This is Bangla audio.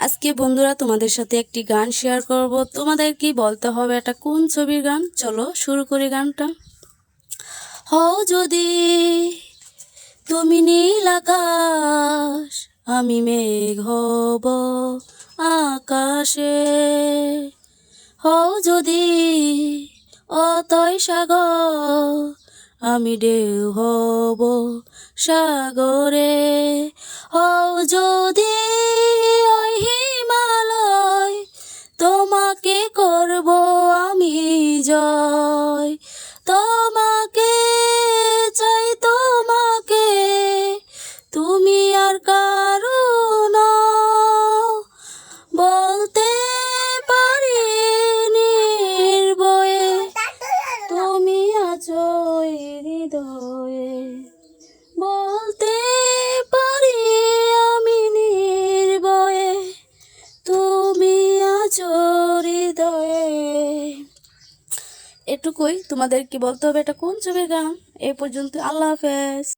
আজকে বন্ধুরা তোমাদের সাথে একটি গান শেয়ার করব। তোমাদের কি বলতে হবে এটা কোন ছবির গান। চলো শুরু করি গানটা। হও যদি তুমি নীল আকাশ, আমি মেঘ হব আকাশে। হও যদি অতই সাগর, আমি ঢেউ হব সাগরে। হও যদি ওই হিমালয়, তোমাকে করব আমি জয়। তোমাকে চাই, তোমাকে, তুমি আর কারো নও। বলতে পারি নির্ভয়ে, তুমি আছো হৃদয়ে। বলতে পারি আমি নির্ভয়ে, তুমি আছো হৃদয়ে। এটুকুই। তোমাদের কি বলতে হবে এটা কোন ছবির গান। এই পর্যন্ত, আল্লাহ হাফেজ।